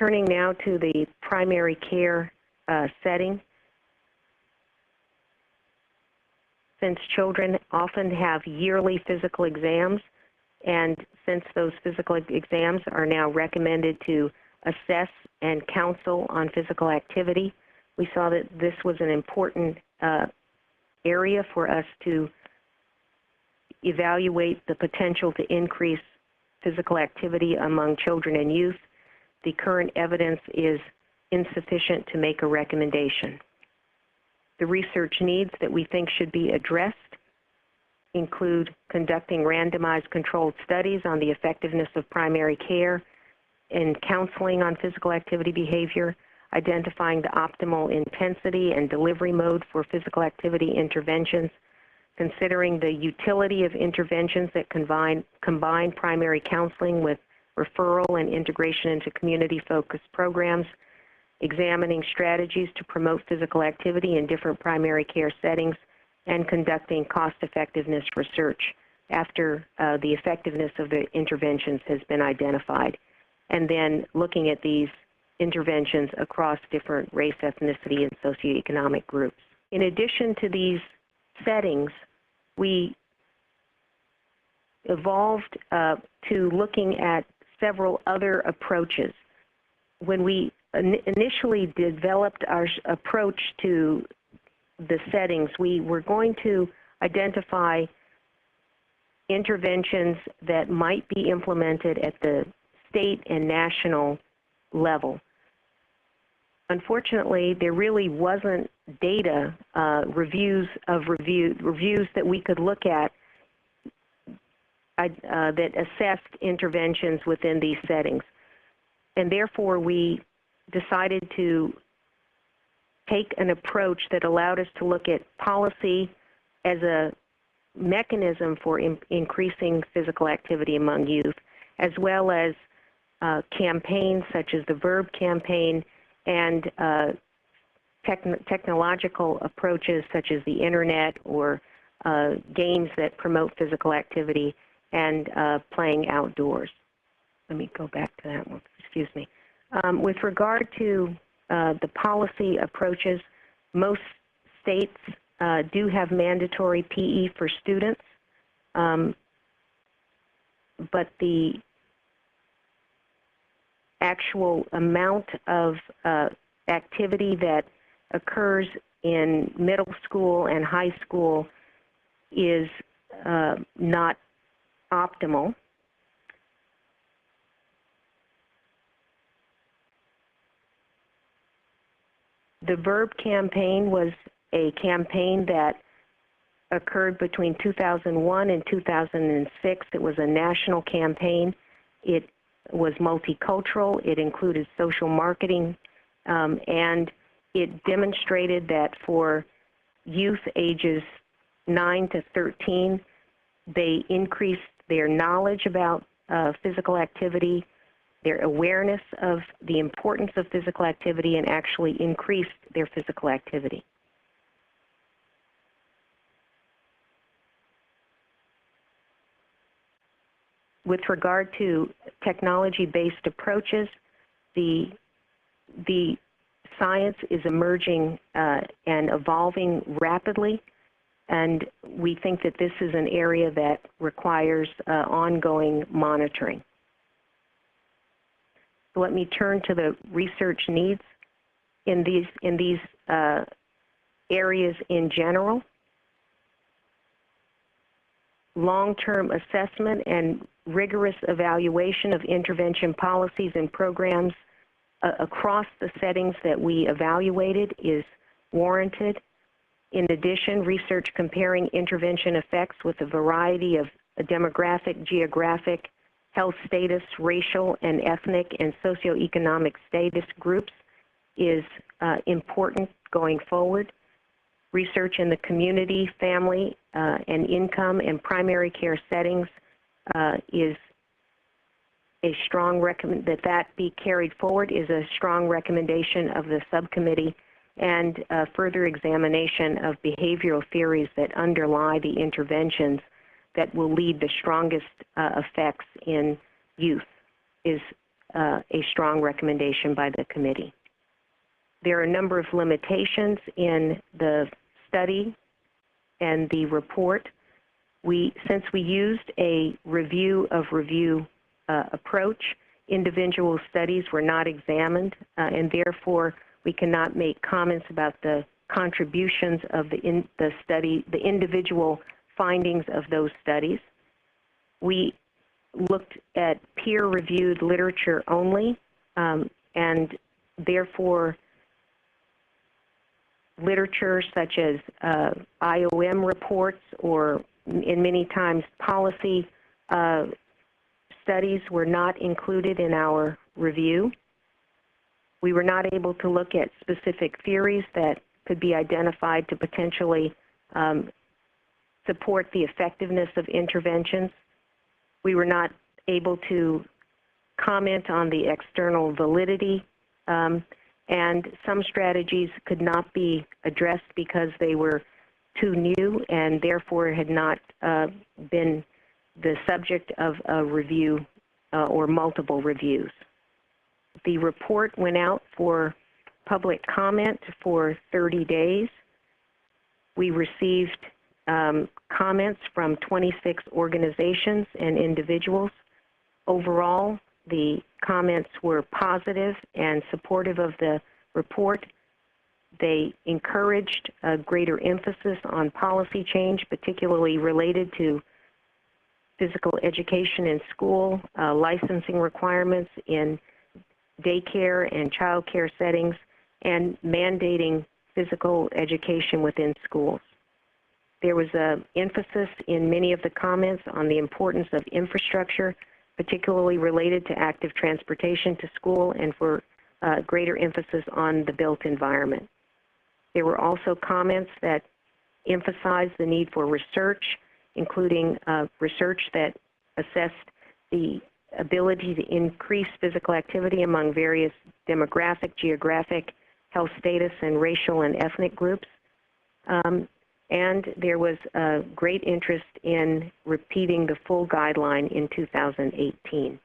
Turning now to the primary care setting. Since children often have yearly physical exams, and since those physical exams are now recommended to assess and counsel on physical activity, we saw that this was an important area for us to evaluate the potential to increase physical activity among children and youth. The current evidence is insufficient to make a recommendation. The research needs that we think should be addressed include conducting randomized controlled studies on the effectiveness of primary care and counseling on physical activity behavior, identifying the optimal intensity and delivery mode for physical activity interventions, considering the utility of interventions that combine primary counseling with referral and integration into community-focused programs, examining strategies to promote physical activity in different primary care settings, and conducting cost-effectiveness research after the effectiveness of the interventions has been identified, and then looking at these interventions across different race, ethnicity, and socioeconomic groups. In addition to these settings, we evolved to looking at several other approaches. When we initially developed our approach to the settings, we were going to identify interventions that might be implemented at the state and national level. Unfortunately, there really wasn't data, reviews that we could look at that assessed interventions within these settings. And therefore, we decided to take an approach that allowed us to look at policy as a mechanism for increasing physical activity among youth, as well as campaigns such as the VERB campaign and technological approaches such as the internet or games that promote physical activity and playing outdoors. Let me go back to that one, excuse me. With regard to the policy approaches, most states do have mandatory PE for students, but the actual amount of activity that occurs in middle school and high school is not optimal. The VERB campaign was a campaign that occurred between 2001 and 2006. It was a national campaign. It was multicultural. It included social marketing, and it demonstrated that for youth ages 9 to 13, they increased their knowledge about physical activity, their awareness of the importance of physical activity, and actually increased their physical activity. With regard to technology-based approaches, the science is emerging and evolving rapidly, and we think that this is an area that requires ongoing monitoring. So let me turn to the research needs in these areas in general. Long-term assessment and rigorous evaluation of intervention policies and programs across the settings that we evaluated is warranted. In addition, research comparing intervention effects with a variety of demographic, geographic, health status, racial and ethnic and socioeconomic status groups is important going forward. Research in the community, family, and income and primary care settings is a strong that be carried forward is a strong recommendation of the subcommittee, and further examination of behavioral theories that underlie the interventions that will lead the strongest effects in youth is a strong recommendation by the committee. There are a number of limitations in the study and the report. Since we used a review of review approach, individual studies were not examined, and therefore we cannot make comments about the contributions of the individual findings of those studies. We looked at peer-reviewed literature only, and therefore literature such as IOM reports or in many times policy studies were not included in our review. We were not able to look at specific theories that could be identified to potentially support the effectiveness of interventions. We were not able to comment on the external validity, and some strategies could not be addressed because they were too new and therefore had not been the subject of a review or multiple reviews. The report went out for public comment for 30 days. We received comments from 26 organizations and individuals. Overall, the comments were positive and supportive of the report. They encouraged a greater emphasis on policy change, particularly related to physical education in school, licensing requirements in daycare and child care settings, and mandating physical education within schools. There was an emphasis in many of the comments on the importance of infrastructure, particularly related to active transportation to school, and for greater emphasis on the built environment. There were also comments that emphasized the need for research, including research that assessed the ability to increase physical activity among various demographic, geographic, health status, and racial and ethnic groups. And there was a great interest in repeating the full guideline in 2018.